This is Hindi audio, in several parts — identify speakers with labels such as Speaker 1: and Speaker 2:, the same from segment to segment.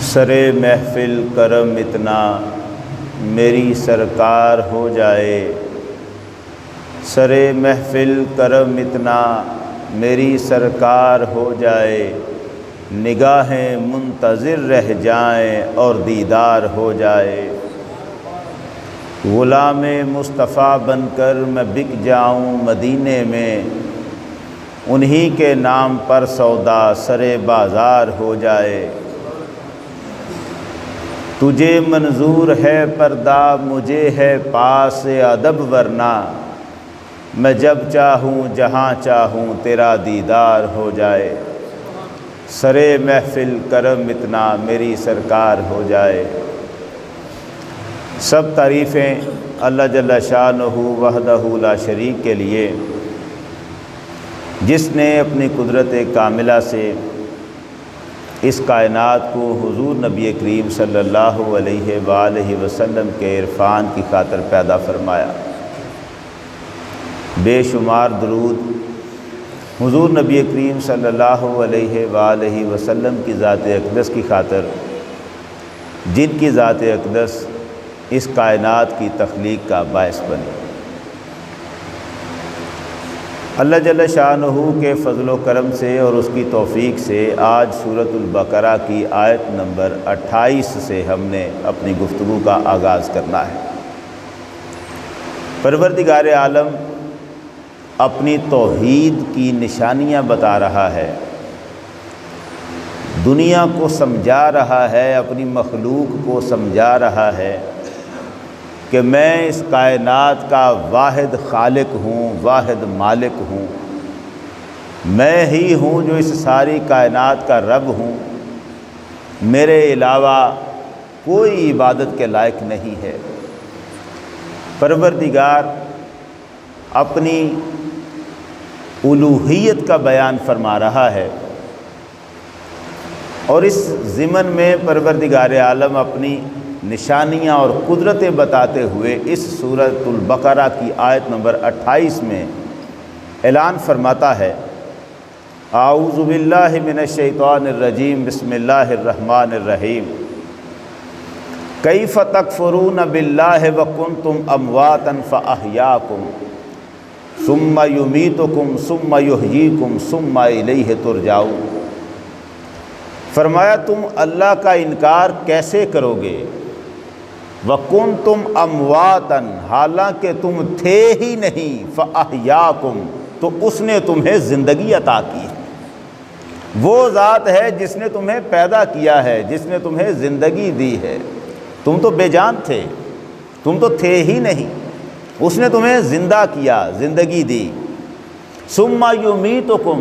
Speaker 1: सरे महफिल करम इतना मेरी सरकार हो जाए। सरे महफिल करम इतना मेरी सरकार हो जाए। निगाहें मुंतज़िर रह जाएं और दीदार हो जाए। ग़ुलाम मुस्तफ़ा बनकर मैं बिक जाऊं मदीने में, उन्हीं के नाम पर सौदा सरे बाज़ार हो जाए। तुझे मंजूर है पर्दा मुझे है पास अदब, वरना मैं जब चाहूँ जहाँ चाहूँ तेरा दीदार हो जाए। सरे महफिल करम इतना मेरी सरकार हो जाए। सब तारीफ़ें अल्लाह जल्ल शानहू वहदहू ला शरीक के लिए, जिसने अपनी कुदरत कामिला से इस कायनात को हुज़ूर नबी करीम सल्लल्लाहु अलैहि वसल्लम के इरफान की खातिर पैदा फरमाया। बेशुमार दरूद हुज़ूर नबी करीम सल्लल्लाहु अलैहि वसल्लम की ज़ात अक़दस की खातिर, जिनकी ज़ात अक़दस इस कायनात की तख्लीक का बायस बनी। अल्लाह जल्ल शानहू के फ़ज़ल व करम से और उसकी तौफ़ीक़ से आज सूरतुल बक़रा की आयत नंबर 28 से हमने अपनी गुफ्तगू का आगाज़ करना है। परवरदिगार आलम अपनी तौहीद की निशानियाँ बता रहा है, दुनिया को समझा रहा है, अपनी मखलूक को समझा रहा है कि मैं इस कायनात का वाहिद खालिक हूँ, वाहिद मालिक हूँ। मैं ही हूँ जो इस सारी कायनात का रब हूँ। मेरे अलावा कोई इबादत के लायक नहीं है। परवरदिगार अपनी उलूहियत का बयान फरमा रहा है और इस ज़िमन में परवरदिगार आलम अपनी निशानियाँ और कुदरतें बताते हुए इस सूरतुल बक़रा की आयत नंबर 28 में ऐलान फरमाता है, आऊज़ु बिल्लाहि मिनश शैतानिर रजीम, बिस्मिल्लाहिर रहमानिर रहीम। कैफ़ तकफ़ुरून बिल्लाहि व कुन्तुम अमवातन फ़अहयाकुम सुम्मा युमीतुकुम सुम्मा युहयीकुम सुम्मा इलैहि तुरजाऊन। फरमाया, तुम अल्लाह का इनकार कैसे करोगे? वकुन तुम अमवातन, हालांकि तुम थे ही नहीं, फ़अहयाकुम, तो उसने तुम्हें ज़िंदगी अता की। वो ज़ात है जिसने तुम्हें पैदा किया है, जिसने तुम्हें ज़िंदगी दी है। तुम तो बेजान थे, तुम तो थे ही नहीं, उसने तुम्हें ज़िंदा किया, ज़िंदगी दी। सुम्मा युमीतुकुम,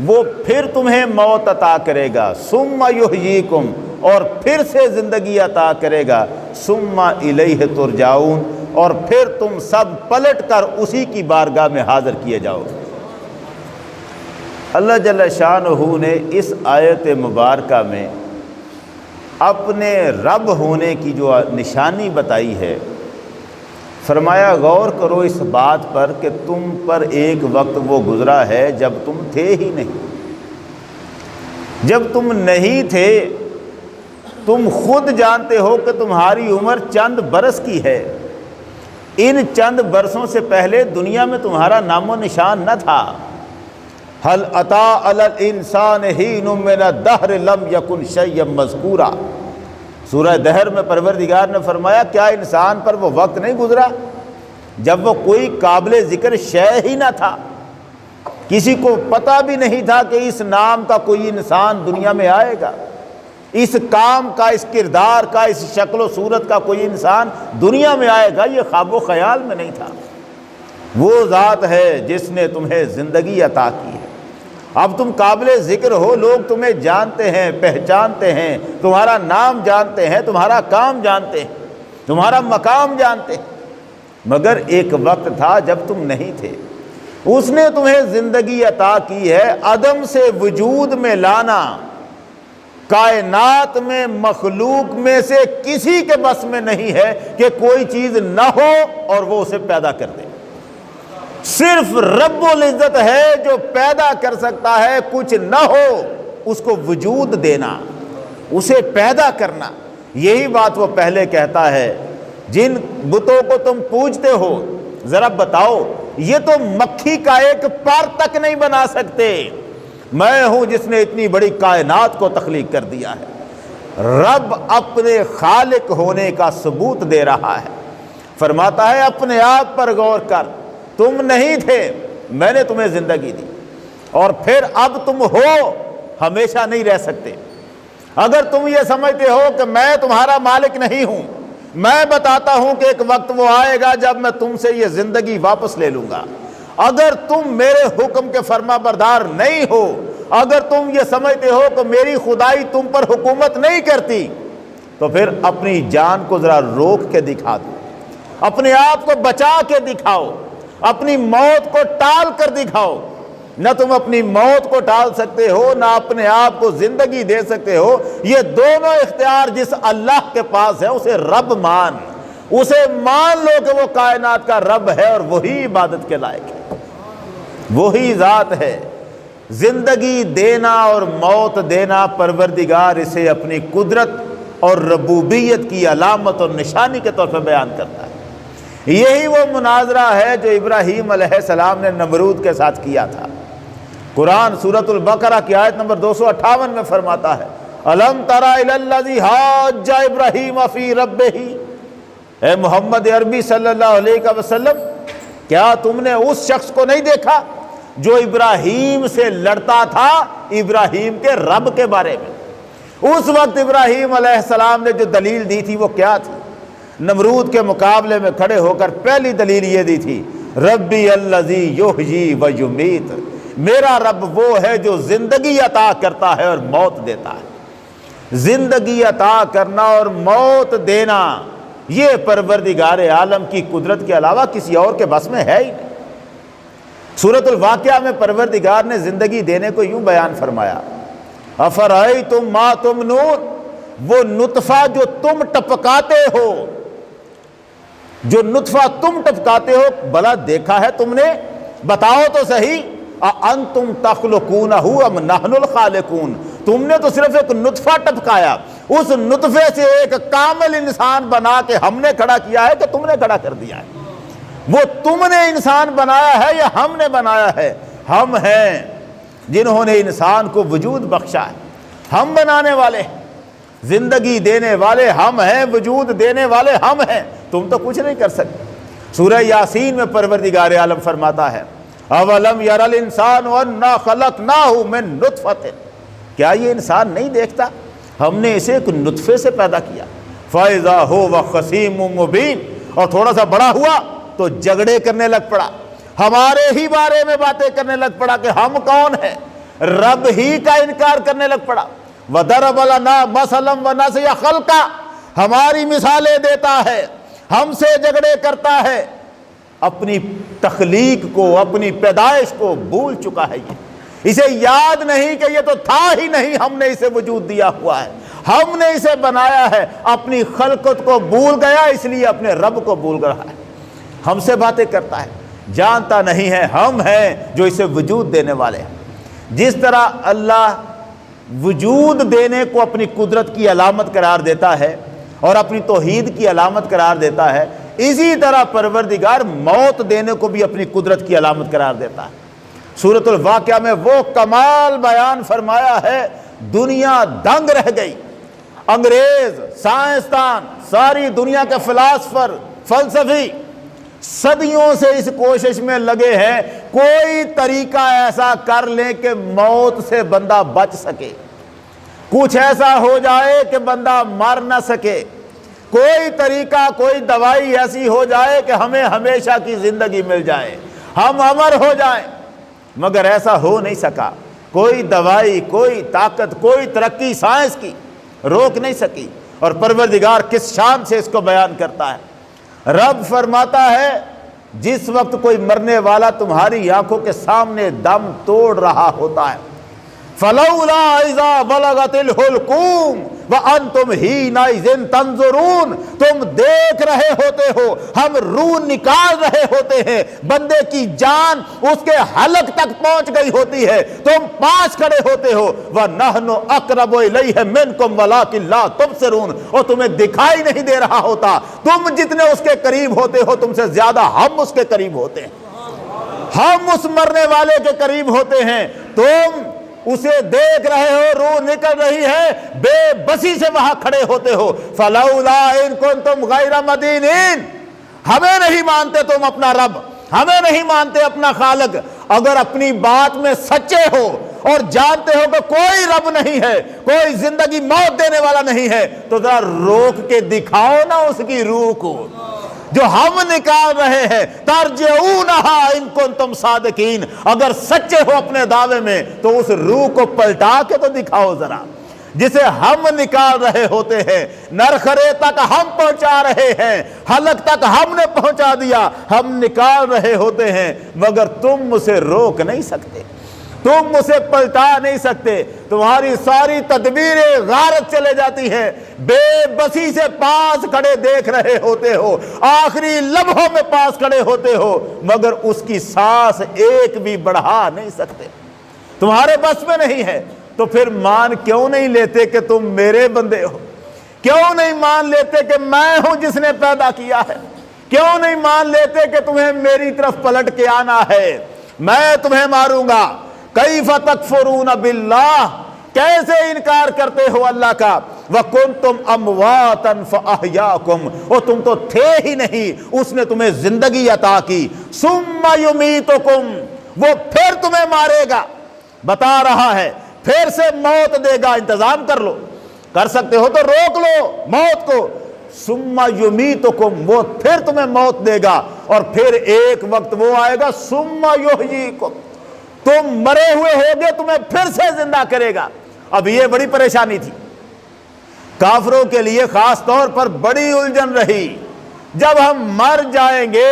Speaker 1: वो फिर तुम्हें मौत अता करेगा। सुम्मा युहयीकुम, और फिर से ज़िंदगी अता करेगा। सुम्मा इलैहि तुरजाऊन, और फिर तुम सब पलट कर उसी की बारगाह में हाज़िर किए जाओगे। अल्लाह जल्ल शानहू ने इस आयत मुबारका में अपने रब होने की जो निशानी बताई है, फरमाया गौर करो इस बात पर कि तुम पर एक वक्त वो गुज़रा है जब तुम थे ही नहीं। जब तुम नहीं थे, तुम खुद जानते हो कि तुम्हारी उम्र चंद बरस की है। इन चंद बरसों से पहले दुनिया में तुम्हारा नामो निशान न था। हल अता अलल इंसान हीनुम मिन दहर लम यकुन शय्यम मज़कूरा। सूरह दहर में परवरदिगार ने फरमाया, क्या इंसान पर वो वक्त नहीं गुजरा जब वो कोई काबिल ज़िक्र शय ही ना था? किसी को पता भी नहीं था कि इस नाम का कोई इंसान दुनिया में आएगा, इस काम का, इस किरदार का, इस शक्ल सूरत का कोई इंसान दुनिया में आएगा। ये ख्वाबो ख्याल में नहीं था। वो ज़ात है जिसने तुम्हें ज़िंदगी अता की है। अब तुम काबिल ज़िक्र हो, लोग तुम्हें जानते हैं, पहचानते हैं, तुम्हारा नाम जानते हैं, तुम्हारा काम जानते हैं, तुम्हारा मकाम जानते हैं। मगर एक वक्त था जब तुम नहीं थे, उसने तुम्हें ज़िंदगी अता की है। अदम से वजूद में लाना कायनात में मखलूक में से किसी के बस में नहीं है कि कोई चीज़ ना हो और वो उसे पैदा कर दे। सिर्फ रब्बुल इज़्ज़त है जो पैदा कर सकता है, कुछ ना हो उसको वजूद देना। उसे पैदा करना, यही बात वो पहले कहता है। जिन बुतों को तुम पूजते हो, जरा बताओ, ये तो मक्खी का एक पर तक नहीं बना सकते। मैं हूं जिसने इतनी बड़ी कायनात को तख्लीक कर दिया है। रब अपने खालिक होने का सबूत दे रहा है। फरमाता है अपने आप पर गौर कर, तुम नहीं थे, मैंने तुम्हें जिंदगी दी, और फिर अब तुम हो, हमेशा नहीं रह सकते। अगर तुम ये समझते हो कि मैं तुम्हारा मालिक नहीं हूं, मैं बताता हूं कि एक वक्त वो आएगा जब मैं तुमसे ये जिंदगी वापस ले लूंगा। अगर तुम मेरे हुक्म के फर्माबरदार नहीं हो, अगर तुम ये समझते हो कि मेरी खुदाई तुम पर हुकूमत नहीं करती, तो फिर अपनी जान को जरा रोक के दिखा दो, अपने आप को बचा के दिखाओ, अपनी मौत को टाल कर दिखाओ। न तुम अपनी मौत को टाल सकते हो, ना अपने आप को जिंदगी दे सकते हो। ये दोनों इख्तियार जिस अल्लाह के पास है, उसे रब मान, उसे मान लो कि वो कायनात का रब है और वही इबादत के लायक है, वही जात है। जिंदगी देना और मौत देना, परवरदिगार इसे अपनी कुदरत और रबूबियत की अलामत और निशानी के तौर पर बयान करता है। यही वो मुनाजरा है जो इब्राहीम अलैहिस्सलाम ने नमरूद के साथ किया था। कुरान सूरतुल बकरा की आयत नंबर 258 में फरमाता है, अलम तरा इलल्लज़ी हाज्जा इब्राहीम फी रब्बिही, ए मोहम्मद अरबी सल्लल्लाहु अलैहि वसल्लम, क्या तुमने उस शख्स को नहीं देखा जो इब्राहीम से लड़ता था इब्राहीम के रब के बारे में। उस वक्त इब्राहीम अलैहिस्सलाम ने जो दलील दी थी वो क्या थी? नमरूद के मुकाबले में खड़े होकर पहली दलील ये दी थी, रब्बी अल्लज़ी युहयी व युमीत, मेरा रब वो है जो जिंदगी अता करता है और मौत देता है। जिंदगी अता करना और मौत देना, ये परवरदिगार आलम की कुदरत के अलावा किसी और के बस में है ही नहीं। सूरतुल वाक़िया में परवरदिगार ने जिंदगी देने को यूं बयान फरमाया, अफरअयतुम मा तुमनून, वो नुतफा जो तुम टपकाते हो, जो नुतफा तुम टपकाते हो, भला देखा है तुमने? बताओ तो सही, अंतुम तख्लुकूनहु अम नहनुल खालिकून, तुमने तो सिर्फ एक नुतफा टपकाया, उस नुतफे से एक कामिल इंसान बना के हमने खड़ा किया है कि तुमने खड़ा कर दिया है? वो तुमने इंसान बनाया है या हमने बनाया है? हम हैं जिन्होंने इंसान को वजूद बख्शा है, हम बनाने वाले हैं, जिंदगी देने वाले हम हैं, वजूद देने वाले हम हैं, तुम तो कुछ नहीं कर सकते। सूरह यासीन में परवरदिगार आलम फरमाता है, अवलम यरल इंसान अन्ना खलकनाहु मिन नुतफतिन, क्या ये इंसान नहीं देखता हमने इसे एक नुतफे से पैदा किया, फ़इज़ा हुवा ख़सीमुम मुबीन, और थोड़ा सा बड़ा हुआ तो झगड़े करने लग पड़ा, हमारे ही बारे में बातें करने लग पड़ा कि हम कौन है, रब ही का इनकार करने लग पड़ा। वदरब लना मसलन व नसिया खल्का, हमारी मिसालें देता है, हमसे झगड़े करता है, अपनी तख्लीक को, अपनी पैदाइश को भूल चुका है। ये इसे याद नहीं कि ये तो था ही नहीं, हमने इसे वजूद दिया हुआ है, हमने इसे बनाया है। अपनी खलकत को भूल गया, इसलिए अपने रब को भूल रहा है, हमसे बातें करता है, जानता नहीं है हम हैं जो इसे वजूद देने वाले हैं। जिस तरह अल्लाह वजूद देने को अपनी कुदरत की अलामत करार देता है और अपनी तौहीद की अलामत करार देता है, इसी तरह परवरदिगार मौत देने को भी अपनी कुदरत की अलामत करार देता है। सूरतुल वाक़िया में वो कमाल बयान फरमाया है, दुनिया दंग रह गई। अंग्रेज, साइंसदान, सारी दुनिया के फिलासफर, फलसफी सदियों से इस कोशिश में लगे हैं कोई तरीका ऐसा कर लें कि मौत से बंदा बच सके, कुछ ऐसा हो जाए कि बंदा मर न सके, कोई तरीका, कोई दवाई ऐसी हो जाए कि हमें हमेशा की जिंदगी मिल जाए, हम अमर हो जाएं। मगर ऐसा हो नहीं सका। कोई दवाई, कोई ताकत, कोई तरक्की साइंस की रोक नहीं सकी। और परवरदिगार किस शान से इसको बयान करता है। रब फरमाता है, जिस वक्त कोई मरने वाला तुम्हारी आंखों के सामने दम तोड़ रहा होता है, फलौला इज़ा बलगतिल हुल्कूम व अंतुम हीनाइज़िन तंजुरून, तुम देख रहे होते हो, हम रूह निकाल रहे होते हैं, बंदे की जान उसके हलक तक पहुंच गई होती है, तुम पास खड़े होते हो। व नहनु अक़रबु इलैहि मिनकुम वलाकिन ला तुबसिरून, और तुम्हें दिखाई नहीं दे रहा होता, तुम जितने उसके करीब होते हो तुमसे ज्यादा हम उसके करीब होते हैं, हम उस मरने वाले के करीब होते हैं। तुम उसे देख रहे हो, रूह निकल रही है, बेबसी से वहां खड़े होते हो। फलौला इन कुंतुम गैर मदीनीन, हमें नहीं मानते तुम अपना रब, हमें नहीं मानते अपना खालिक। अगर अपनी बात में सच्चे हो और जानते हो कि कोई रब नहीं है, कोई जिंदगी मौत देने वाला नहीं है, तो जरा रोक के दिखाओ ना उसकी रूह को जो हम निकाल रहे हैं। तर्जिऊनहा इन कुंतुम सादिकीन, अगर सच्चे हो अपने दावे में तो उस रूह को पलटा के तो दिखाओ जरा, जिसे हम निकाल रहे होते हैं। नरखरे तक हम पहुंचा रहे हैं, हलक तक हमने पहुंचा दिया, हम निकाल रहे होते हैं, मगर तुम उसे रोक नहीं सकते, तुम उसे पलटा नहीं सकते। तुम्हारी सारी तदबीरें गारत चले जाती है, बेबसी से पास खड़े देख रहे होते हो, आखिरी लम्हों में पास खड़े होते हो, मगर उसकी सांस एक भी बढ़ा नहीं सकते, तुम्हारे बस में नहीं है। तो फिर मान क्यों नहीं लेते कि तुम मेरे बंदे हो? क्यों नहीं मान लेते कि मैं हूं जिसने पैदा किया है? क्यों नहीं मान लेते कि तुम्हें मेरी तरफ पलट के आना है, मैं तुम्हें मारूंगा? कैफ तकफुरून बिल्लाह, कैसे इनकार करते हो अल्लाह का? व कुंतुम अमवातन फअहयाकुम, और तुम तो थे ही नहीं, उसने तुम्हें जिंदगी अता की। सुम्मा युमीतुकुम, वो फिर तुम्हें मारेगा, बता रहा है, फिर से मौत देगा, इंतजाम कर लो, कर सकते हो तो रोक लो मौत को। सुम्मा युमीतुकुम, वो फिर तुम्हें मौत देगा, और फिर एक वक्त वो आएगा सुम्मा युहयीकुम, तुम मरे हुए होगे, तुम्हें फिर से जिंदा करेगा। अब ये बड़ी परेशानी थी काफिरों के लिए, खास तौर पर बड़ी उलझन रही। जब हम मर जाएंगे,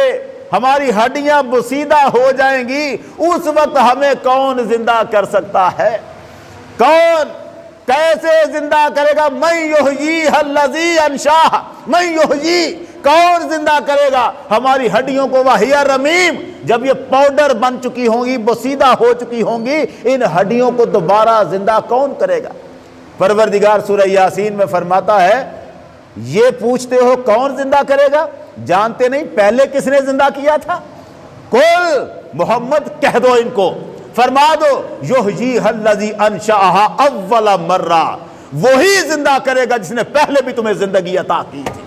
Speaker 1: हमारी हड्डियां बुसीदा हो जाएंगी, उस वक्त हमें कौन जिंदा कर सकता है? कौन कैसे जिंदा करेगा? मैं युहयी हल्लज़ी अंशाह, मैं युहयी, कौन जिंदा करेगा हमारी हड्डियों को? वहिया रमीम, जब ये पाउडर बन चुकी होंगी, बसीदा हो चुकी होंगी, इन हड्डियों को दोबारा जिंदा कौन करेगा? परवरदिगार सूरह यासीन में फरमाता है, ये पूछते हो कौन जिंदा करेगा, जानते नहीं पहले किसने जिंदा किया था? कुल मोहम्मद कह दो इनको, फरमा दो युहयी हल्लज़ी अंशाहा अव्वला मर्रा, वही जिंदा करेगा जिसने पहले भी तुम्हें जिंदगी अता की थी।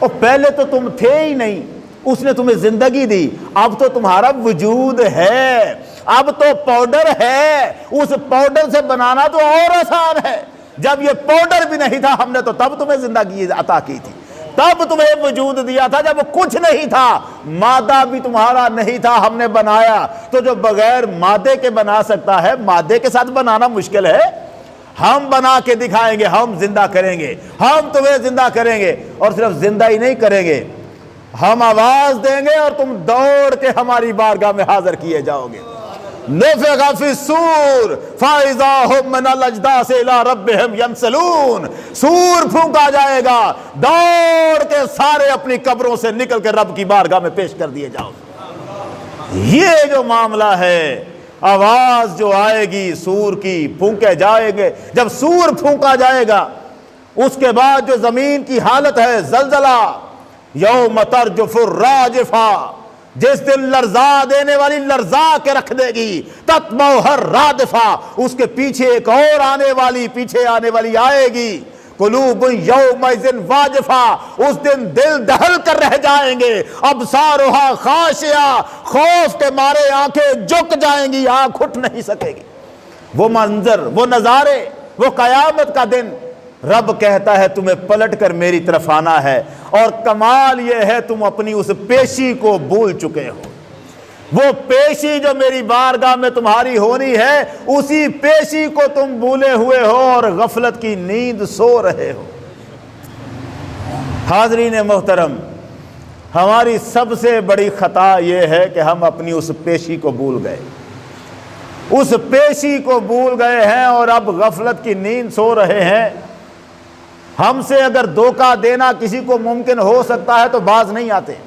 Speaker 1: और पहले तो तुम थे ही नहीं, उसने तुम्हें जिंदगी दी, अब तो तुम्हारा वजूद है, अब तो पाउडर है, उस पाउडर से बनाना तो और आसान है। जब ये पाउडर भी नहीं था, हमने तो तब तुम्हें जिंदगी अता की थी, तब तुम्हें वजूद दिया था जब कुछ नहीं था, मादा भी तुम्हारा नहीं था, हमने बनाया। तो जो बगैर मादे के बना सकता है, मादे के साथ बनाना मुश्किल है। हम बना के दिखाएंगे, हम जिंदा करेंगे, हम तुम्हें जिंदा करेंगे, और सिर्फ जिंदा ही नहीं करेंगे, हम आवाज देंगे और तुम दौड़ के हमारी बारगाह में हाजिर किए जाओगे। नफ़िग़ फ़िस्सूर फ़इज़ा हुम मिनल अजदासी इला रब्बिहिम यंसलून, सूर फूंका जाएगा, दौड़ के सारे अपनी कब्रों से निकल के रब की बारगाह में पेश कर दिए जाओगे। ये जो मामला है, आवाज जो आएगी सूर की, फूंके जाएंगे, जब सूर फूंका जाएगा उसके बाद जो जमीन की हालत है, जलजला, यौम तर्जुफुर राजिफा, जिस दिन लर्जा देने वाली लर्जा के रख देगी, तत्मौहर रादिफा, उसके पीछे एक और आने वाली, पीछे आने वाली आएगी। कुलूब यौमइज़िन वाजिफा, उस दिन दिल दहल कर रह जाएंगे। अबसारुहा खाशिया, खौफ के मारे आंखें झुक जाएंगी, आंख उठ नहीं सकेगी। वो मंजर, वो नजारे, वो कयामत का दिन। रब कहता है तुम्हें पलट कर मेरी तरफ आना है, और कमाल यह है तुम अपनी उस पेशी को भूल चुके हो। वो पेशी जो मेरी बारगाह में तुम्हारी होनी है, उसी पेशी को तुम भूले हुए हो और गफलत की नींद सो रहे हो। हाज़रीन मोहतरम, हमारी सबसे बड़ी खता यह है कि हम अपनी उस पेशी को भूल गए, उस पेशी को भूल गए हैं और अब गफलत की नींद सो रहे हैं। हमसे अगर धोखा देना किसी को मुमकिन हो सकता है तो बाज नहीं आते।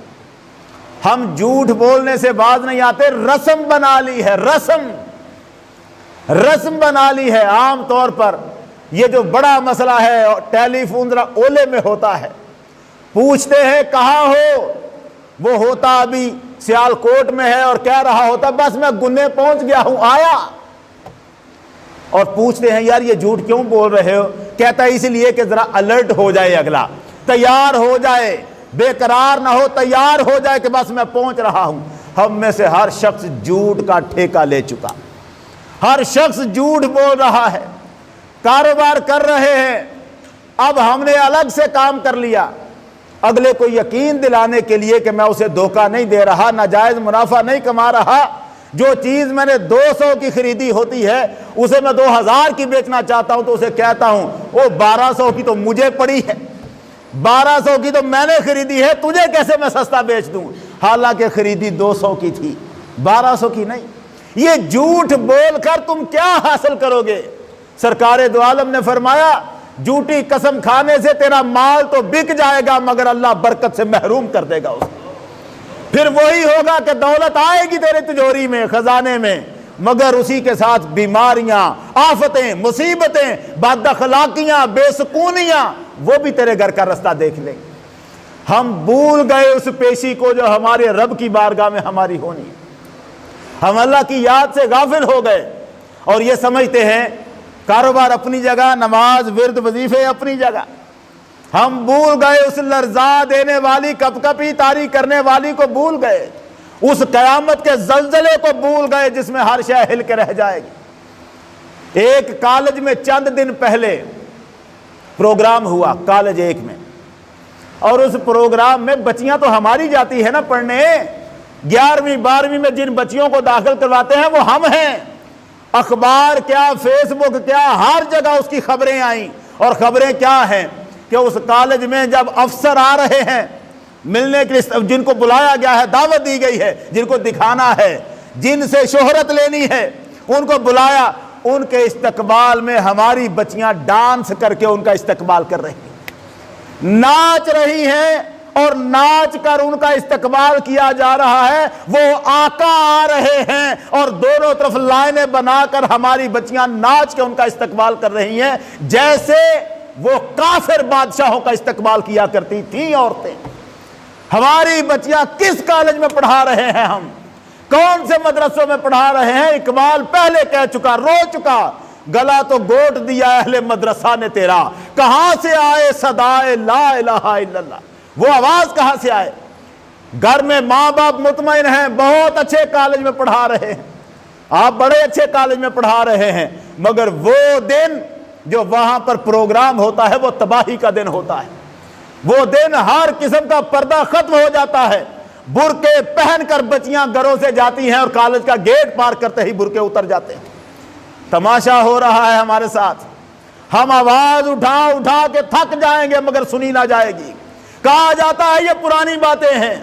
Speaker 1: हम झूठ बोलने से बाज नहीं आते। रस्म बना ली है, रस्म बना ली है। आम तौर पर ये जो बड़ा मसला है टेलीफोन जरा ओले में होता है, पूछते हैं कहाँ हो, वो होता अभी सियालकोट में है और कह रहा होता बस मैं गुन्ने पहुंच गया हूं, आया। और पूछते हैं यार ये झूठ क्यों बोल रहे हो, कहता है इसलिए कि जरा अलर्ट हो जाए, अगला तैयार हो जाए, बेकरार ना हो, तैयार हो जाए कि बस मैं पहुंच रहा हूं। हम में से हर शख्स झूठ का ठेका ले चुका, हर शख्स झूठ बोल रहा है, कारोबार कर रहे हैं। अब हमने अलग से काम कर लिया, अगले को यकीन दिलाने के लिए कि मैं उसे धोखा नहीं दे रहा, नाजायज मुनाफा नहीं कमा रहा। जो चीज मैंने 200 की खरीदी होती है उसे मैं 2000 की बेचना चाहता हूं तो उसे कहता हूं वो 1200 की तो मुझे पड़ी है, 1200 की तो मैंने खरीदी है, तुझे कैसे मैं सस्ता बेच दूं, हालांकि खरीदी 200 की थी, 1200 की नहीं। ये झूठ बोलकर तुम क्या हासिल करोगे? सरकारे दो आलम ने फरमाया झूठी कसम खाने से तेरा माल तो बिक जाएगा मगर अल्लाह बरकत से महरूम कर देगा उसे। फिर वही होगा कि दौलत आएगी तेरे तिजोरी में, खजाने में, मगर उसी के साथ बीमारियां, आफतें, मुसीबतें, बदअखलाकियां, बेसुकूनियां, वो भी तेरे घर का रास्ता देख ले। हम भूल गए उस पेशी को जो हमारे रब की बारगाह में हमारी होनी है। हम अल्लाह की याद से गाफिल हो गए और ये समझते हैं कारोबार अपनी जगह, नमाज, विर्द, वजीफे अपनी जगह। हम भूल गए उस लर्जा देने वाली, कपकपी तारी करने वाली को भूल गए, उस कयामत के जलजले को भूल गए जिसमें हर शय हिल के रह जाएगी। एक कॉलेज में चंद दिन पहले प्रोग्राम हुआ, कॉलेज एक में, और उस प्रोग्राम में बच्चियां तो हमारी जाती है ना पढ़ने, 11वीं 12वीं में जिन बच्चियों को दाखिल करवाते हैं वो हम हैं। अखबार क्या, फेसबुक क्या, हर जगह उसकी खबरें आई। और खबरें क्या हैं कि उस कॉलेज में जब अफसर आ रहे हैं मिलने के लिए, जिनको बुलाया गया है, दावत दी गई है, जिनको दिखाना है, जिनसे शोहरत लेनी है, उनको बुलाया, उनके इस्तकबाल में हमारी बच्चियां डांस करके उनका इस्तकबाल कर रही हैं, नाच रही हैं, और नाच कर उनका इस्तकबाल किया जा रहा है। वो आका आ रहे हैं और दोनों तरफ लाइनें बनाकर हमारी बच्चियां नाच के उनका इस्तकबाल कर रही हैं, जैसे वो काफिर बादशाहों का इस्तकबाल किया करती थी औरतें। हमारी बच्चियां किस कॉलेज में पढ़ा रहे हैं, हम कौन से मदरसों में पढ़ा रहे हैं? इकबाल पहले कह चुका, रो चुका, गला तो गोट दिया अहले मदरसा ने तेरा, कहां से आए सदाए ला इलाहा इल्लल्लाह, वो आवाज कहां से आए? घर में मां बाप मुतमईन हैं, बहुत अच्छे कॉलेज में पढ़ा रहे हैं, आप बड़े अच्छे कॉलेज में पढ़ा रहे हैं, मगर वो दिन जो वहां पर प्रोग्राम होता है वो तबाही का दिन होता है। वो दिन हर किस्म का पर्दा खत्म हो जाता है। बुरके पहनकर बच्चियां घरों से जाती हैं और कॉलेज का गेट पार करते ही बुरके उतर जाते हैं। तमाशा हो रहा है हमारे साथ। हम आवाज उठा उठा के थक जाएंगे मगर सुनी ना जाएगी। कहा जाता है ये पुरानी बातें हैं,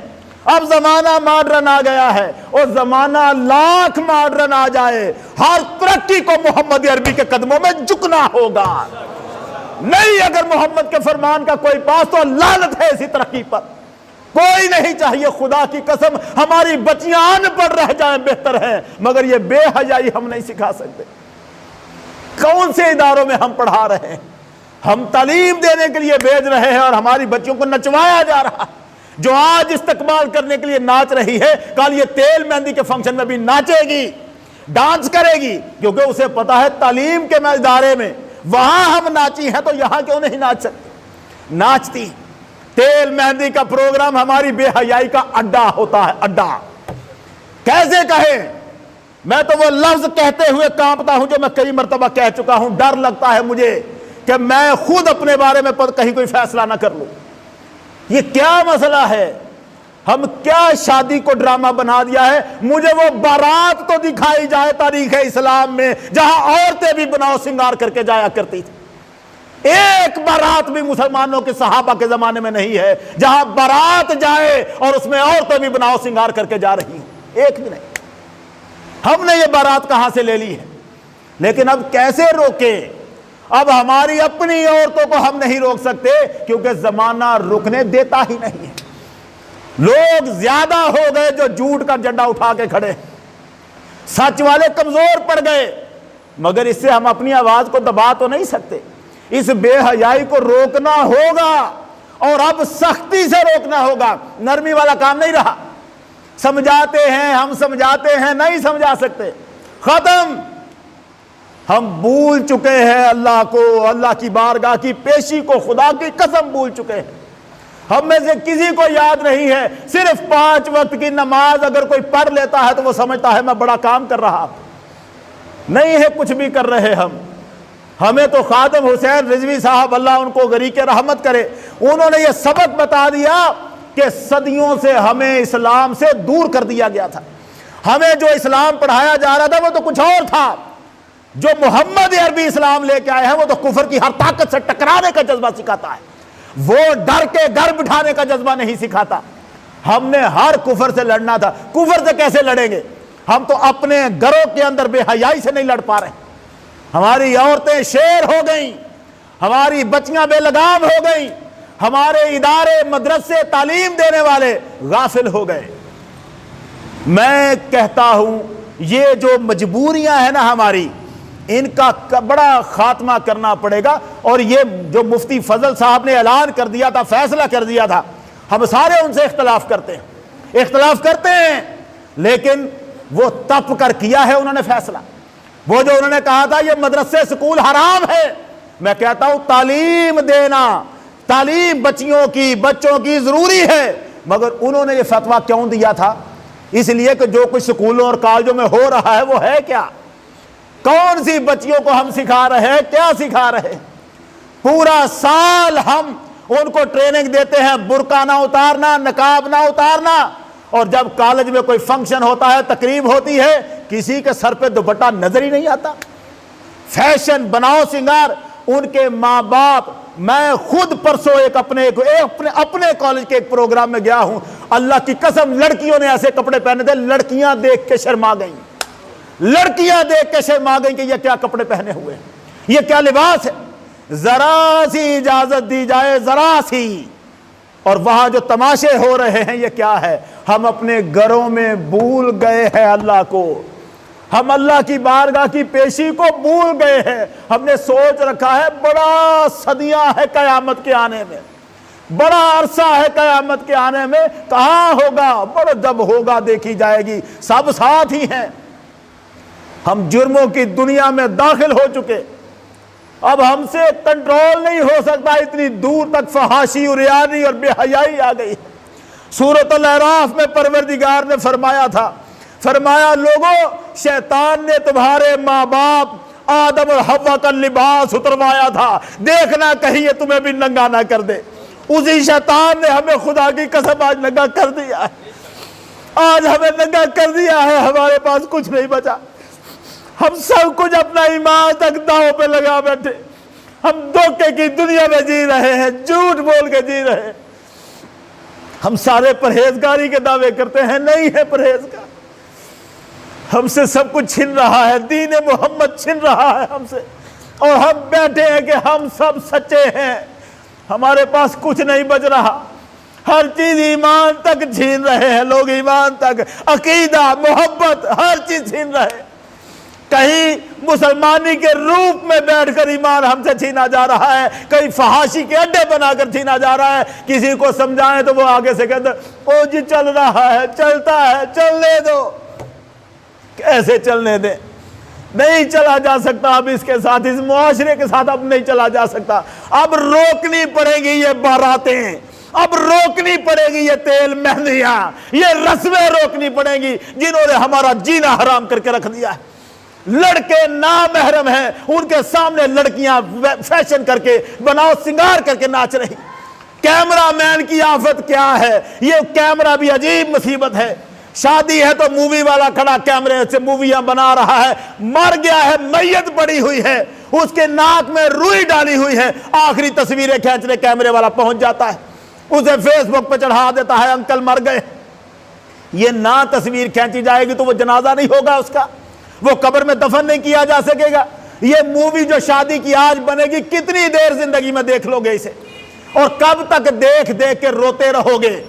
Speaker 1: अब जमाना मॉडर्न आ गया है, और जमाना लाख मॉडर्न आ जाए, हर तरक्की को मोहम्मद अरबी के कदमों में झुकना होगा। नहीं, अगर मोहम्मद के फरमान का कोई पास तो लानत है इसी तरक्की पर। कोई नहीं चाहिए, खुदा की कसम, हमारी बच्चियां अनपढ़ रह जाएं बेहतर है, मगर ये बेहयाई हम नहीं सिखा सकते। कौन से इदारों में हम पढ़ा रहे हैं? हम तालीम देने के लिए भेज रहे हैं और हमारी बच्चियों को नचवाया जा रहा है। जो आज इस्तकबाल करने के लिए नाच रही है, कल ये तेल मेहंदी के फंक्शन में भी नाचेगी, डांस करेगी, क्योंकि उसे पता है तालीम के इदारे में वहां हम नाची हैं तो यहां क्यों नहीं नाच सकती। नाचती। तेल मेहंदी का प्रोग्राम हमारी बेहयाई का अड्डा होता है, अड्डा। कैसे कहे? मैं तो वो लफ्ज कहते हुए कांपता हूं जो मैं कई मरतबा कह चुका हूं। डर लगता है मुझे कि मैं खुद अपने बारे में कहीं कोई फैसला ना कर लूं। ये क्या मसला है? हम क्या शादी को ड्रामा बना दिया है? मुझे वो बारात तो दिखाई जाए तारीख इस्लाम में जहां औरतें भी बनाओ सिंगार करके जाया करती थी। एक बारात भी मुसलमानों के सहाबा के जमाने में नहीं है जहां बारात जाए और उसमें औरतें भी बनाओ सिंगार करके जा रही हैं, एक भी नहीं। हमने ये बारात कहां से ले ली है? लेकिन अब कैसे रोके? अब हमारी अपनी औरतों को हम नहीं रोक सकते, क्योंकि जमाना रुकने देता ही नहीं है। लोग ज्यादा हो गए जो झूठ का झंडा उठा के खड़े, सच वाले कमजोर पड़ गए। मगर इससे हम अपनी आवाज को दबा तो नहीं सकते। इस बेहयाई को रोकना होगा, और अब सख्ती से रोकना होगा, नरमी वाला काम नहीं रहा। समझाते हैं, हम समझाते हैं, नहीं समझा सकते, खत्म। हम भूल चुके हैं अल्लाह को, अल्लाह की बारगाह की पेशी को, खुदा की कसम भूल चुके हैं। हम में से किसी को याद नहीं है। सिर्फ 5 वक्त की नमाज अगर कोई पढ़ लेता है तो वो समझता है मैं बड़ा काम कर रहा। नहीं है कुछ भी कर रहे हम। हमें तो खादिम हुसैन रिजवी साहब, अल्लाह उनको गरीक रहमत करे, उन्होंने ये सबक बता दिया कि सदियों से हमें इस्लाम से दूर कर दिया गया था। हमें जो इस्लाम पढ़ाया जा रहा था वो तो कुछ और था। जो मोहम्मद अरबी इस्लाम लेके आए हैं वो तो कुफर की हर ताकत से टकराने का जज्बा सिखाता है, वो डर के घर बिठाने का जज्बा नहीं सिखाता। हमने हर कुफर से लड़ना था। कुफर से कैसे लड़ेंगे? हम तो अपने घरों के अंदर बेहयाई से नहीं लड़ पा रहे। हमारी औरतें शेर हो गई, हमारी बच्चियां बेलगाम हो गई, हमारे इदारे मदरसे तालीम देने वाले गाफिल हो गए। मैं कहता हूं ये जो मजबूरियां हैं ना हमारी, इनका बड़ा खात्मा करना पड़ेगा। और ये जो मुफ्ती फजल साहब ने ऐलान कर दिया था, फैसला कर दिया था, हम सारे उनसे इख्तलाफ करते हैं, लेकिन वो तप कर किया है उन्होंने फैसला। वो जो उन्होंने कहा था ये मदरसे स्कूल हराम है, मैं कहता हूं तालीम देना, तालीम बच्चों की जरूरी है। मगर उन्होंने ये फतवा क्यों दिया था? इसलिए कि जो कुछ स्कूलों और कॉलेजों में हो रहा है वो है क्या? कौन सी बच्चियों को हम सिखा रहे हैं? क्या सिखा रहे हैं? पूरा साल हम उनको ट्रेनिंग देते हैं, बुर्का ना उतारना, नकाब ना उतारना, और जब कॉलेज में कोई फंक्शन होता है, तकरीब होती है, किसी के सर पे दुपट्टा नजर ही नहीं आता। फैशन बनाओ सिंगार। उनके माँ बाप, मैं खुद परसों एक अपने कॉलेज के एक प्रोग्राम में गया हूं, अल्लाह की कसम लड़कियों ने ऐसे कपड़े पहने थे, लड़कियां देख के शर्मा गई, कि ये क्या कपड़े पहने हुए, ये क्या लिबास है। जरा सी इजाजत दी जाए, जरा सी, और वहां जो तमाशे हो रहे हैं ये क्या है? हम अपने घरों में भूल गए हैं अल्लाह को, हम अल्लाह की बारगाह की पेशी को भूल गए हैं। हमने सोच रखा है बड़ा सदियां है कयामत के आने में, बड़ा अरसा है कयामत के आने में, कहां होगा? बड़ा जब होगा देखी जाएगी, सब साथ ही हैं। हम जुर्मों की दुनिया में दाखिल हो चुके, अब हमसे कंट्रोल नहीं हो सकता। इतनी दूर तक फहाशी, उरियानी और बेहयाई आ गई। सूरत अल-अराफ में परवरदिगार ने फरमाया लोगों, शैतान ने तुम्हारे माँ बाप आदम और हव्वा का लिबास उतरवाया था, देखना कहीं ये तुम्हें भी नंगा ना कर दे। उसी शैतान ने हमें खुदा की कसम आज नंगा कर दिया है, आज हमें नंगा कर दिया है। हमारे पास कुछ नहीं बचा, हम सब कुछ अपना ईमान तक दांव पे लगा बैठे। हम धोखे की दुनिया में जी रहे हैं, झूठ बोल के जी रहे हैं। हम सारे परहेजगारी के दावे करते हैं, नहीं है परहेजगार। हमसे सब कुछ छिन रहा है, दीन मोहम्मद छिन रहा है हमसे, और हम बैठे हैं कि हम सब सच्चे हैं, हमारे पास कुछ नहीं बच रहा। हर चीज ईमान तक छीन रहे हैं लोग, ईमान तक, अकीदा, मोहब्बत, हर चीज छीन रहे। कहीं मुसलमानी के रूप में बैठकर ईमान हमसे छीना जा रहा है, कहीं फहाशी के अड्डे बनाकर छीना जा रहा है। किसी को समझाएं तो वो आगे से कहते ओ जी चल रहा है, चलता है, चलने दो। कैसे चलने दें? नहीं चला जा सकता अब इसके साथ, इस मुआशरे के साथ अब नहीं चला जा सकता। अब रोकनी पड़ेगी ये बारातें, अब रोकनी पड़ेगी ये तेल मेहंदियां, ये रस्में रोकनी पड़ेंगी जिन्होंने हमारा जीना हराम करके रख दिया है। लड़के नामहरम हैं, उनके सामने लड़कियां फैशन करके, बनाओ सिंगार करके नाच रही। कैमरामैन की आफत क्या है? ये कैमरा भी अजीब मुसीबत है। शादी है तो मूवी वाला खड़ा कैमरे से मूवियां बना रहा है, मर गया है, मैयत पड़ी हुई है, उसके नाक में रुई डाली हुई है, आखिरी तस्वीरें खींचने कैमरे वाला पहुंच जाता है, उसे फेसबुक पे चढ़ा देता है अंकल मर गए। ये ना तस्वीर खींची जाएगी तो वो जनाजा नहीं होगा उसका, वो कब्र में दफन नहीं किया जा सकेगा। ये मूवी जो शादी की आज बनेगी, कितनी देर जिंदगी में देख लोगे इसे, और कब तक देख देख के रोते रहोगे?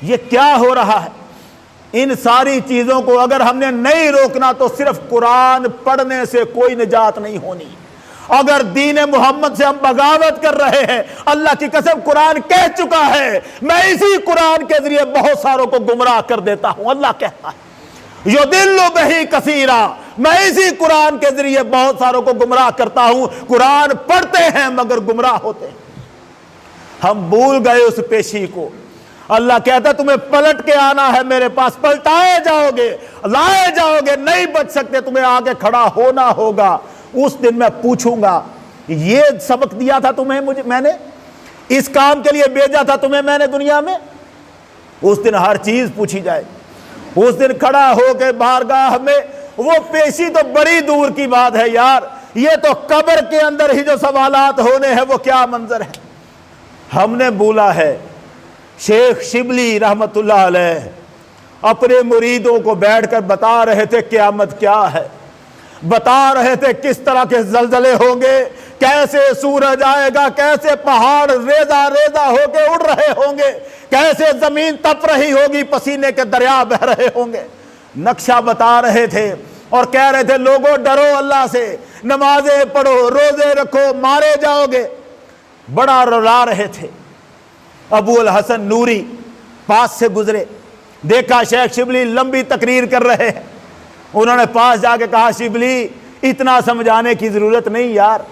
Speaker 1: ये क्या हो रहा है? इन सारी चीजों को अगर हमने नहीं रोकना तो सिर्फ कुरान पढ़ने से कोई निजात नहीं होनी। अगर दीन मोहम्मद से हम बगावत कर रहे हैं, अल्लाह की कसम कुरान कह चुका है, मैं इसी कुरान के जरिए बहुत सारों को गुमराह कर देता हूं। अल्लाह कहता है यो दिल्लु बही कसीरा, मैं इसी कुरान के जरिए बहुत सारों को गुमराह करता हूं। कुरान पढ़ते हैं मगर गुमराह होते हैं। हम भूल गए उस पेशी को। अल्लाह कहता तुम्हें पलट के आना है मेरे पास, पलटाए जाओगे, लाए जाओगे, नहीं बच सकते, तुम्हें आगे खड़ा होना होगा। उस दिन मैं पूछूंगा ये सबक दिया था तुम्हें, मैंने इस काम के लिए भेजा था तुम्हें मैंने दुनिया में। उस दिन हर चीज पूछी जाए। उस दिन खड़ा होकर बारगाह में, वो पेशी तो बड़ी दूर की बात है यार, ये तो कब्र के अंदर ही जो सवालात होने हैं वो क्या मंजर है। हमने बोला है शेख शिबली रहमतुल्लाह अलैह अपने मुरीदों को बैठकर बता रहे थे क़यामत क्या है, बता रहे थे किस तरह के जलजले होंगे, कैसे सूरज आएगा, कैसे पहाड़ रेजा रेजा होके उड़ रहे होंगे, कैसे जमीन तप रही होगी, पसीने के दरिया बह रहे होंगे। नक्शा बता रहे थे और कह रहे थे लोगों डरो अल्लाह से, नमाजें पढ़ो, रोजे रखो, मारे जाओगे। बड़ा रुला रहे थे। अबू अल हसन नूरी पास से गुजरे, देखा शेख शिबली लंबी तकरीर कर रहे हैं। उन्होंने पास जाके कहा शिबली इतना समझाने की जरूरत नहीं यार,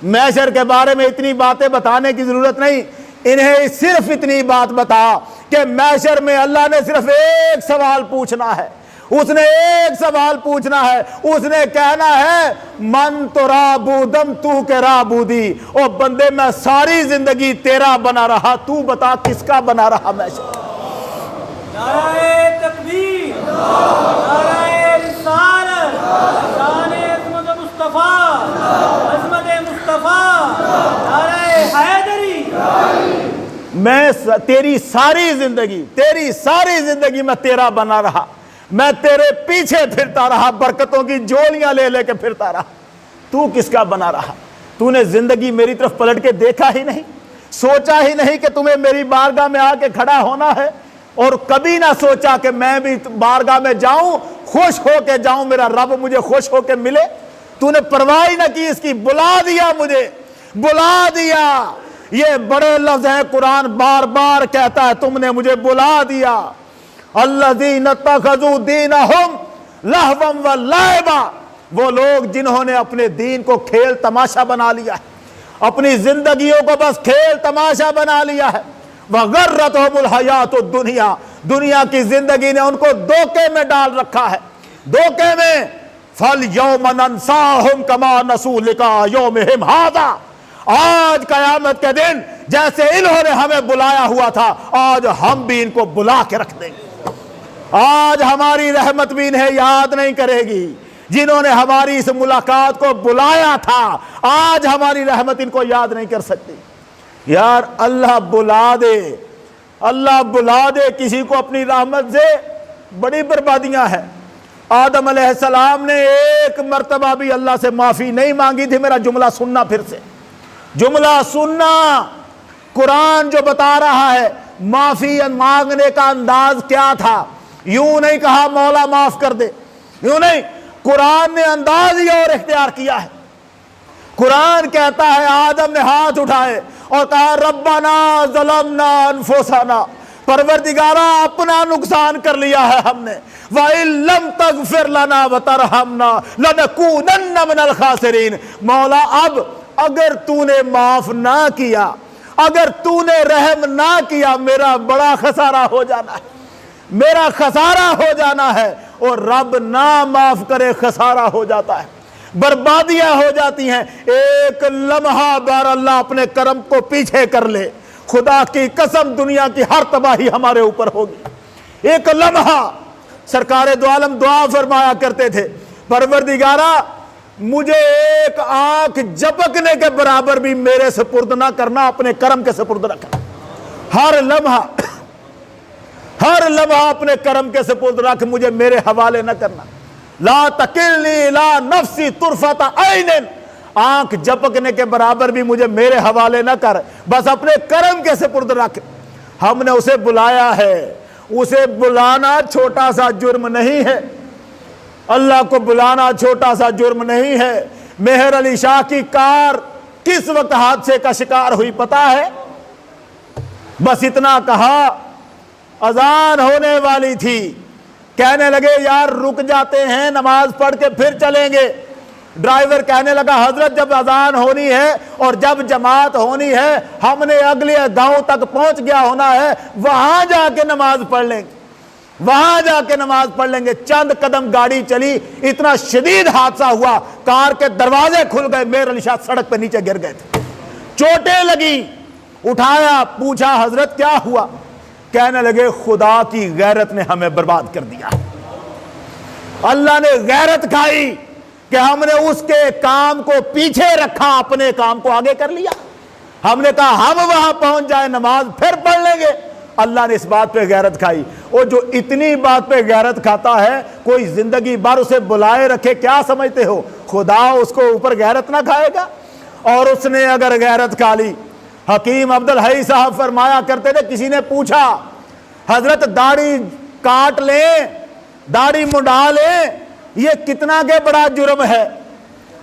Speaker 1: मैशर के बारे में इतनी बातें बताने की जरूरत नहीं, इन्हें सिर्फ इतनी बात बता कि मैशर में अल्लाह ने सिर्फ एक सवाल पूछना है, उसने एक सवाल पूछना है, उसने कहना है मन तो राबूदम तू के राबूदी, ओ बंदे मैं सारी जिंदगी तेरा बना रहा, तू बता किसका बना रहा मैशर।
Speaker 2: नारे तकबीर, नारे रिसालत, शाने अज़मत मुस्तफा, अज़मत मुस्तफा, नारे हैदरी।
Speaker 1: मैं तेरी सारी जिंदगी मैं तेरा बना रहा, मैं तेरे पीछे फिरता रहा, बरकतों की झोलियां ले लेके फिरता रहा, तू किसका बना रहा? तूने जिंदगी मेरी तरफ पलट के देखा ही नहीं, सोचा ही नहीं कि तुम्हें मेरी बारगाह में आके खड़ा होना है, और कभी ना सोचा कि मैं भी बारगाह में जाऊं, खुश होके जाऊं, मेरा रब मुझे खुश होके मिले। तूने परवाह ही ना की इसकी, बुला दिया मुझे, बुला दिया। ये बड़े लफ्ज हैं, कुरान बार बार कहता है तुमने मुझे बुला दिया। अल्लज़ीना तख़ज़ू दीनहुम लहवन व लाइबा, वो लोग जिन्होंने अपने दीन को खेल तमाशा बना लिया है, अपनी जिंदगियों को बस खेल तमाशा बना लिया है। वगर्रतहुमुल हयातुद दुनिया, दुनिया की जिंदगी ने उनको धोखे में डाल रखा है, धोखे में। फल यौम नंसाहुम कमा नसू लिका यौमिहिम हाज़ा, आज कयामत के दिन जैसे इन्होंने हमें बुलाया हुआ था, आज हम भी इनको बुला के रख देंगे। आज हमारी रहमत भी इन्हें याद नहीं करेगी, जिन्होंने हमारी इस मुलाकात को बुलाया था, आज हमारी रहमत इनको याद नहीं कर सकती। यार अल्लाह बुला दे, अल्लाह बुला दे किसी को अपनी रहमत से, बड़ी बर्बादियां हैं। आदम अलैहिस्सलाम ने एक मर्तबा भी अल्लाह से माफी नहीं मांगी थी। मेरा जुमला सुनना, फिर से जुमला सुनना, कुरान जो बता रहा है माफी मांगने का अंदाज क्या था। यूं नहीं कहा मौला माफ कर दे, यूं नहीं, कुरान ने अंदाज ही और इख्तियार किया है। कुरान कहता है आदम ने हाथ उठाए और कहा रब्बना ज़लमना अनफुसना, परवरदिगारा अपना नुकसान कर लिया है हमने, व इल्लम तगफिर लना व तरहमना लनकूनन्न मिनल खासिरीन। मौला अब अगर तूने माफ ना किया, अगर तूने रहम ना किया, मेरा बड़ा खसारा हो जाना है, मेरा खसारा हो जाना है। और रब ना माफ करे खसारा हो जाता है, बर्बादियां हो जाती हैं। एक लम्हा बार अल्लाह अपने करम को पीछे कर ले, खुदा की कसम दुनिया की हर तबाही हमारे ऊपर होगी। एक लम्हा, सरकारे दो आलम दुआ फरमाया करते थे, परवरदिगारा मुझे एक आंख झपकने के बराबर भी मेरे सुपुर्द ना करना, अपने करम के सुपुर्द रखना। हर लम्हा अपने करम के सुपुर्द रख, मुझे मेरे हवाले न करना। ला तकिलनी ला नफ्सी तुरफत ऐनिन, आंख झपकने के बराबर भी मुझे मेरे हवाले न कर, बस अपने कर्म के सुपुर्द रख। हमने उसे बुलाया है, उसे बुलाना छोटा सा जुर्म नहीं है, अल्लाह को बुलाना छोटा सा जुर्म नहीं है। मेहर अली शाह की कार किस वक्त हादसे का शिकार हुई पता है? बस इतना कहा, अजान होने वाली थी, कहने लगे यार रुक जाते हैं, नमाज पढ़ के फिर चलेंगे। ड्राइवर कहने लगा हजरत जब अजान होनी है और जब जमात होनी है, हमने अगले गांव तक पहुंच गया होना है, वहां जाके नमाज पढ़ लेंगे, वहां जाके नमाज पढ़ लेंगे। चंद कदम गाड़ी चली, इतना शदीद हादसा हुआ, कार के दरवाजे खुल गए, मेहर अली शाह सड़क पे नीचे गिर गए थे, चोटें लगी। उठाया, पूछा हजरत क्या हुआ? कहने लगे खुदा की गैरत ने हमें बर्बाद कर दिया, अल्लाह ने गैरत खाई कि हमने उसके काम को पीछे रखा, अपने काम को आगे कर लिया। हमने कहा हम वहां पहुंच जाए, नमाज फिर पढ़ लेंगे। अल्लाह ने इस बात पे गैरत खाई। और जो इतनी बात पे गैरत खाता है, कोई जिंदगी भर उसे बुलाए रखे, क्या समझते हो खुदा उसको ऊपर गैरत ना खाएगा? और उसने अगर गैरत खा ली, हकीम अब्दुल हई साहब फरमाया करते थे, किसी ने पूछा हजरत दाढ़ी काट लें, दाढ़ी मुंडा लें, ये कितना के बड़ा जुर्म है?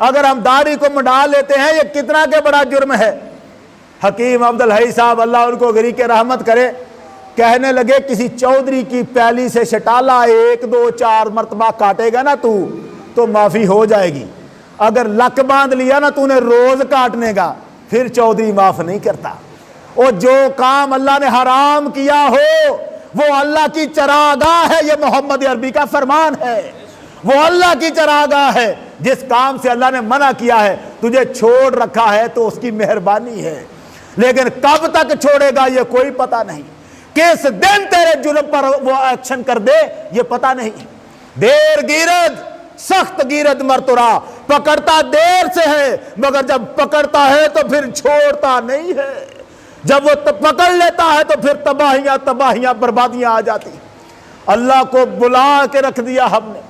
Speaker 1: अगर हम दाढ़ी को मुंडा लेते हैं, ये कितना के बड़ा जुर्म है? हकीम अब्दुल हई साहब अल्लाह उनको गरी के रहमत करे, कहने लगे किसी चौधरी की पैली से शटाला 1 2 4 मरतबा काटेगा ना तू तो माफी हो जाएगी, अगर लक बांध लिया ना तूने रोज काटने का, फिर चौधरी माफ नहीं करता। और जो काम अल्लाह ने हराम किया हो वो अल्लाह की चरागाह है, ये मोहम्मद अरबी का फरमान है, वो अल्लाह की चरागाह है। जिस काम से अल्लाह ने मना किया है, तुझे छोड़ रखा है तो उसकी मेहरबानी है, लेकिन कब तक छोड़ेगा ये कोई पता नहीं, किस दिन तेरे जुर्म पर वो एक्शन कर दे ये पता नहीं। देर गिरद सख्त गिरद मरतुरा, पकड़ता देर से है मगर जब पकड़ता है तो फिर छोड़ता नहीं है, जब वो पकड़ लेता है तो फिर तबाहियां तबाहियां बर्बादियां आ जाती। अल्लाह को बुला के रख दिया हमने,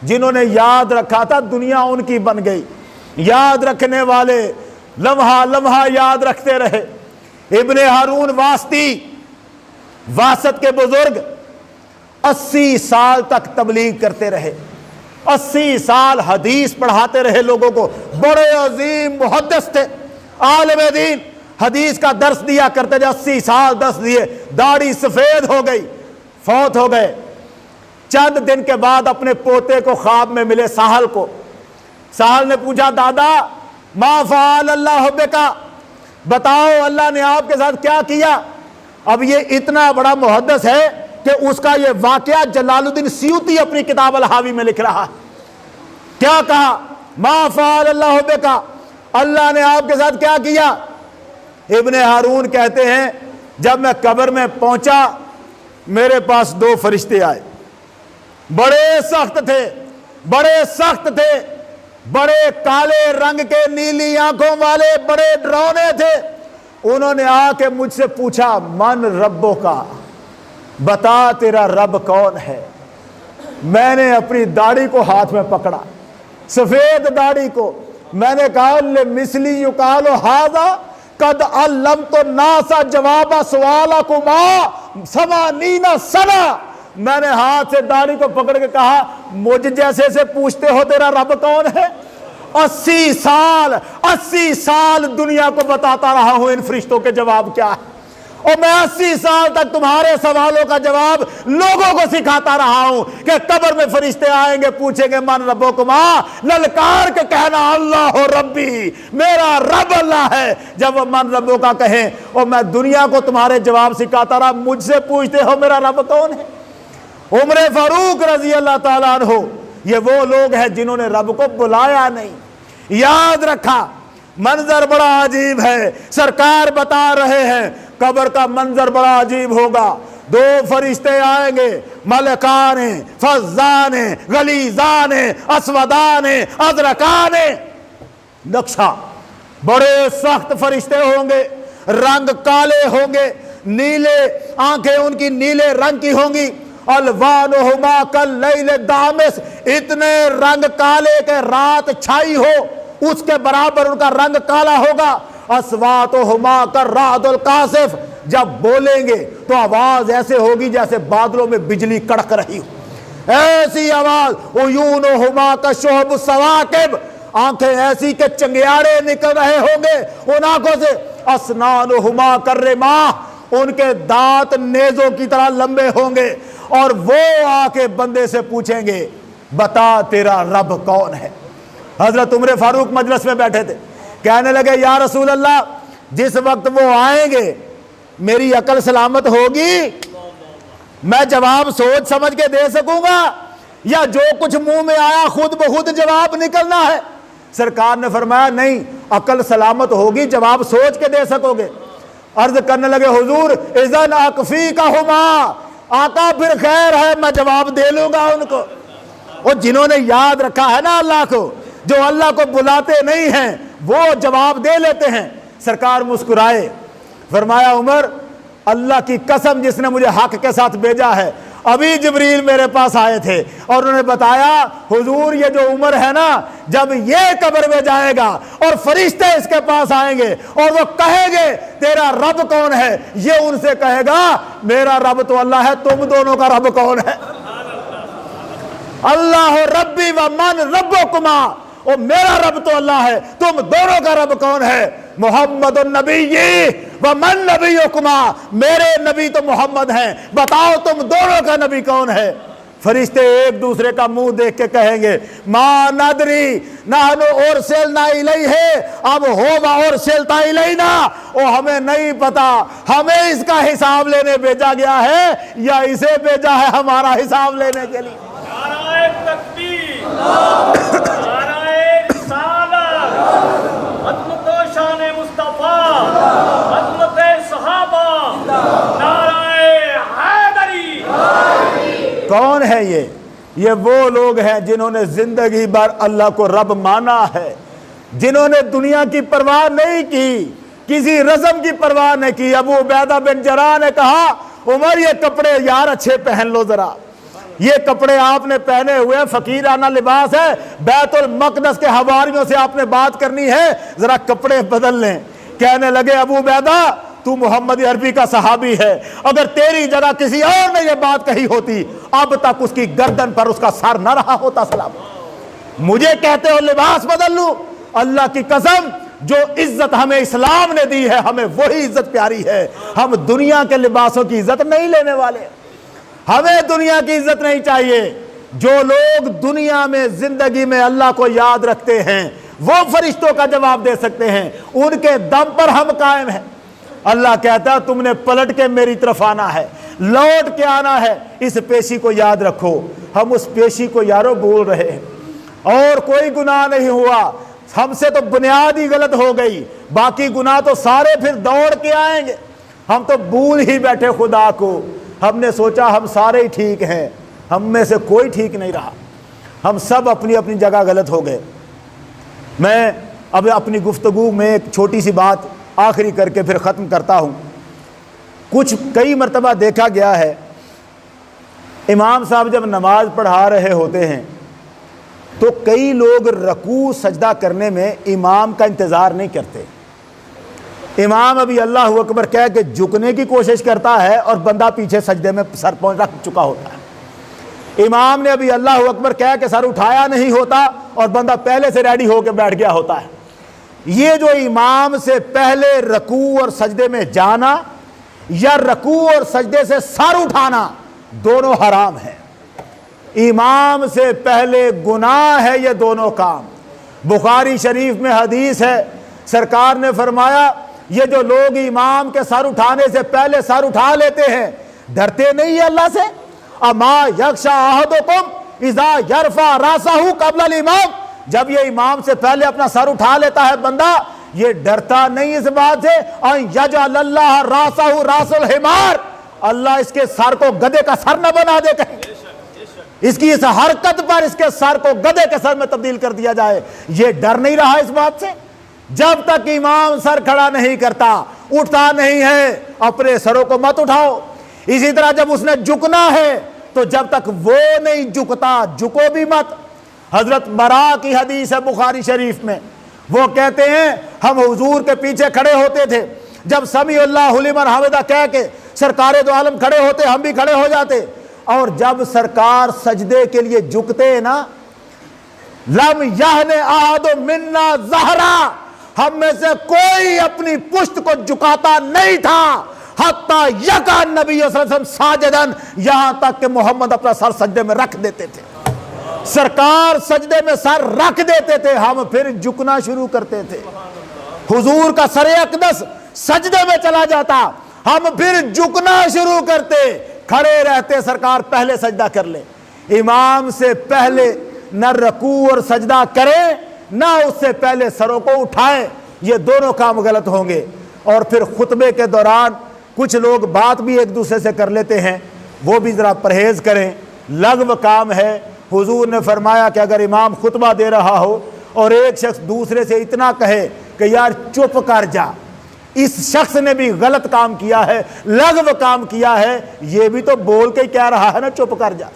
Speaker 1: जिन्होंने याद रखा था दुनिया उनकी बन गई। याद रखने वाले लम्हा लम्हा याद रखते रहे। इब्ने हारून वास्ती, वासत के बुजुर्ग 80 साल तक तबलीग करते रहे, 80 साल हदीस पढ़ाते रहे लोगों को। बड़े अजीम मुहद्दिस थे, आलिम दीन, हदीस का दर्स दिया करते थे। 80 साल दर्स दिए, दाढ़ी सफेद हो गई, फौत हो गए। चंद दिन के बाद अपने पोते को ख्वाब में मिले, साहल को। साहल ने पूछा दादा मा फ़अल अल्लाह बिका, बताओ अल्लाह ने आपके साथ क्या किया? अब ये इतना बड़ा मुहद्दिस है कि उसका ये वाकया जलालुद्दीन सियूती अपनी किताब अल-हावी में लिख रहा है। क्या कहा? मा फ़अल अल्लाह बिका, अल्लाह ने आपके साथ क्या किया? इब्ने हारून कहते हैं जब मैं कब्र में पहुंचा मेरे पास 2 फरिश्ते आए, बड़े सख्त थे, बड़े सख्त थे, बड़े काले रंग के, नीली आंखों वाले, बड़े डरावने थे। उन्होंने आके मुझसे पूछा मन रब्बो का, बता तेरा रब कौन है? मैंने अपनी दाढ़ी को हाथ में पकड़ा, सफेद दाढ़ी को। मैंने कहा ले मिसली युकालो हाजा कद अल्लम तो नासा जवाबा सवाला कुमा समानीना सना। मैंने हाथ से दाढ़ी को पकड़ के कहा मुझ जैसे से पूछते हो तेरा रब कौन है? 80 साल दुनिया को बताता रहा हूं इन फरिश्तों के जवाब क्या है, और मैं 80 साल तक तुम्हारे सवालों का जवाब लोगों को सिखाता रहा हूं कि कब्र में फरिश्ते आएंगे, पूछेंगे मन रब्बो कुमा, ललकार के कहना अल्लाह हो रब्बी, मेरा रब अल्लाह है। जब वो मन रब्बो का कहें, और मैं दुनिया को तुम्हारे जवाब सिखाता रहा, मुझसे पूछते हो मेरा रब कौन है? उमर फारूक रजी अल्लाह ताला अन्हु, ये वो लोग हैं जिन्होंने रब को बुलाया नहीं, याद रखा। मंजर बड़ा अजीब है, सरकार बता रहे हैं कब्र का मंजर बड़ा अजीब होगा। 2 फरिश्ते आएंगे, मलकाने फज़ाने गलीजाने अस्वदाने अज़रकाने, नक्शा, बड़े सख्त फरिश्ते होंगे, रंग काले होंगे, नीले, आंखें उनकी नीले रंग की होंगी, अलवानुहुमा कल्लैल दामिस, इतने रंग काले के रात छाई हो उसके बराबर उनका रंग काला होगा। अस्वातुहुमा कर्रादुल कासिफ, जब बोलेंगे तो आवाज ऐसे होगी जैसे बादलों में बिजली कड़क रही हो, ऐसी आवाज। उयूनुहुमा कशुहब सवाकिब, आंखें ऐसी के चंगियाड़े निकल रहे होंगे उन आंखों से। अस्नानुहुमा कर्रिमा, उनके दांत नेजों की तरह लंबे होंगे और वो आके बंदे से पूछेंगे बता तेरा रब कौन है। हजरत उमर फारूक मजलिस में बैठे थे, कहने लगे या रसूल अल्लाह, जिस वक्त वो आएंगे मेरी अकल सलामत होगी, मैं जवाब सोच समझ के दे सकूंगा या जो कुछ मुंह में आया खुद ब खुद जवाब निकलना है। सरकार ने फरमाया नहीं, अकल सलामत होगी, जवाब सोच के दे सकोगे। अर्ज करने लगे हुजूर इज़न अकफी का हुमा, आका फिर खैर है मैं जवाब दे लूंगा उनको। और जिन्होंने याद रखा है ना अल्लाह को, जो अल्लाह को बुलाते नहीं हैं वो जवाब दे लेते हैं। सरकार मुस्कुराए, फरमाया उमर अल्लाह की कसम जिसने मुझे हक के साथ भेजा है, अभी जिब्रील मेरे पास आए थे और उन्होंने बताया हुजूर ये जो उमर है ना, जब ये कब्र में जाएगा और फरिश्ते इसके पास आएंगे और वो कहेंगे तेरा रब कौन है, ये उनसे कहेगा मेरा रब तो अल्लाह है, तुम दोनों का रब कौन है। अल्लाह रब्बी व मन रब्बुकुमा, और मेरा रब तो अल्लाह है, तुम दोनों का रब कौन है। मोहम्मद नबी व मन नबीयुकुमा, मेरे नबी तो मोहम्मद हैं, बताओ तुम दोनों का नबी कौन है। फरिश्ते एक दूसरे का मुंह देख के कहेंगे मा नदरी नहनु उरसिलना इलैहि, अब होगा उरसिलता इलैना, ओ हमें नहीं पता हमें इसका हिसाब लेने भेजा गया है या इसे भेजा है हमारा हिसाब लेने के लिए।
Speaker 2: नाराए तकबीर, नाराए रिसालत, अज़मत शान मुस्तफा, अज़मत सहाबा, नाराए हैदरी।
Speaker 1: कौन है ये वो लोग हैं जिन्होंने जिंदगी भर अल्लाह को रब माना है, जिन्होंने दुनिया की परवाह नहीं की, किसी रस्म की परवाह नहीं की। अबू उबैदा बिन जराह ने कहा उमर ये कपड़े यार अच्छे पहन लो जरा, ये कपड़े आपने पहने हुए फकीराना लिबास है, बैतुल मक़दस के हवारियों से आपने बात करनी है, जरा कपड़े बदल लें। कहने लगे अबू उबैदा तू मोहम्मद अरबी का सहाबी है, अगर तेरी जगह किसी और ने यह बात कही होती अब तक उसकी गर्दन पर उसका सर न रहा होता सलाम। मुझे कहते हो लिबास बदल लूं, अल्लाह की कसम जो इज्जत हमें इस्लाम ने दी है हमें वही इज्जत प्यारी है। हम दुनिया के लिबासों की इज्जत नहीं लेने वाले, हमें दुनिया की इज्जत नहीं चाहिए। जो लोग दुनिया में जिंदगी में अल्लाह को याद रखते हैं वो फरिश्तों का जवाब दे सकते हैं, उनके दम पर हम कायम हैं। अल्लाह कहता तुमने पलट के मेरी तरफ आना है, लौट के आना है, इस पेशी को याद रखो। हम उस पेशी को यारो भूल रहे हैं और कोई गुनाह नहीं हुआ, हमसे तो बुनियाद ही गलत हो गई, बाकी गुनाह तो सारे फिर दौड़ के आएंगे। हम तो भूल ही बैठे खुदा को, हमने सोचा हम सारे ही ठीक हैं, हम में से कोई ठीक नहीं रहा, हम सब अपनी अपनी जगह गलत हो गए। मैं अब अपनी गुफ्तगू में एक छोटी सी बात आखिरी करके फिर ख़त्म करता हूँ। कई मरतबा देखा गया है इमाम साहब जब नमाज पढ़ा रहे होते हैं तो कई लोग रकू सजदा करने में इमाम का इंतज़ार नहीं करते। इमाम अभी अल्लाह अकबर कह के झुकने की कोशिश करता है और बंदा पीछे सजदे में सर रख चुका होता है। इमाम ने अभी अल्लाह अकबर कह के सर उठाया नहीं होता और बंदा पहले से रेडी होकर बैठ गया होता है। ये जो इमाम से पहले रकू और सजदे में जाना या रकू और सजदे से सर उठाना दोनों हराम है। इमाम से पहले गुनाह है ये दोनों काम। बुखारी शरीफ में हदीस है, सरकार ने फरमाया ये जो लोग इमाम के सर उठाने से पहले सर उठा लेते हैं डरते नहीं है अल्लाह से। अमा यख्शा अहदुकुम इज़ा यरफा रासहु क़ब्ल इमाम, जब ये इमाम से पहले अपना सर उठा लेता है बंदा, ये डरता नहीं इस बात से अन यजअल्लाह रासहु रासुल हिमार, अल्लाह इसके सर को गधे का सर न बना दे, कहीं इसकी इस हरकत पर इसके सर को गधे के सर में तब्दील कर दिया जाए। ये डर नहीं रहा इस बात से। जब तक इमाम सर खड़ा नहीं करता, उठता नहीं है, अपने सरों को मत उठाओ। इसी तरह जब उसने झुकना है तो जब तक वो नहीं झुकता, झुको भी मत। हजरत बरा की हदीस है बुखारी शरीफ में, वो कहते हैं हम हुजूर के पीछे खड़े होते थे, जब समीउल्लाहु लिमन हमिदा कह के सरकारे दो आलम खड़े होते, हम भी खड़े हो जाते, और जब सरकार सजदे के लिए झुकते ना, लम यहने अहद मिन्ना ज़हरा, हम में से कोई अपनी पुष्ट को झुकाता नहीं था, हत्ता यका नबी सल्लल्लाहु अलैहि वसल्लम साजिदन, यहां तक कि मोहम्मद अपना सर सजदे में रख देते थे। सरकार सजदे में सर रख देते थे, हम फिर झुकना शुरू करते थे। हुजूर का सर अक़दस सजदे में चला जाता, हम फिर झुकना शुरू करते, खड़े रहते, सरकार पहले सजदा कर ले। इमाम से पहले न रकू और सजदा करें, ना उससे पहले सरों को उठाएं, ये दोनों काम गलत होंगे। और फिर खुतबे के दौरान कुछ लोग बात भी एक दूसरे से कर लेते हैं, वो भी ज़रा परहेज करें, लग़व काम है। हुजूर ने फरमाया कि अगर इमाम खुतबा दे रहा हो और एक शख्स दूसरे से इतना कहे कि यार चुप कर जा, इस शख्स ने भी गलत काम किया है, लग़व काम किया है, ये भी तो बोल के कह रहा है ना चुप कर जा,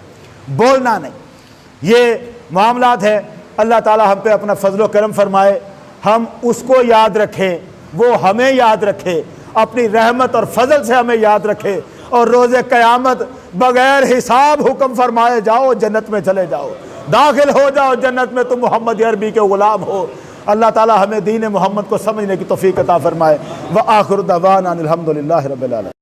Speaker 1: बोलना नहीं। ये मामलात है। अल्लाह ताला हम पे अपना फजलो करम फरमाए, हम उसको याद रखें, वो हमें याद रखे, अपनी रहमत और फजल से हमें याद रखे, और रोज़े क़यामत बगैर हिसाब हुक्म फरमाए जाओ, जन्नत में चले जाओ, दाखिल हो जाओ जन्नत में, तुम मोहम्मद अरबी के ग़ुलाम हो। अल्लाह ताला हमें दीन मोहम्मद को समझने की तौफीक अता फरमाए। व आखिर दवाना अनिल हम्दुलिल्लाहि रब्बिल आलमीन।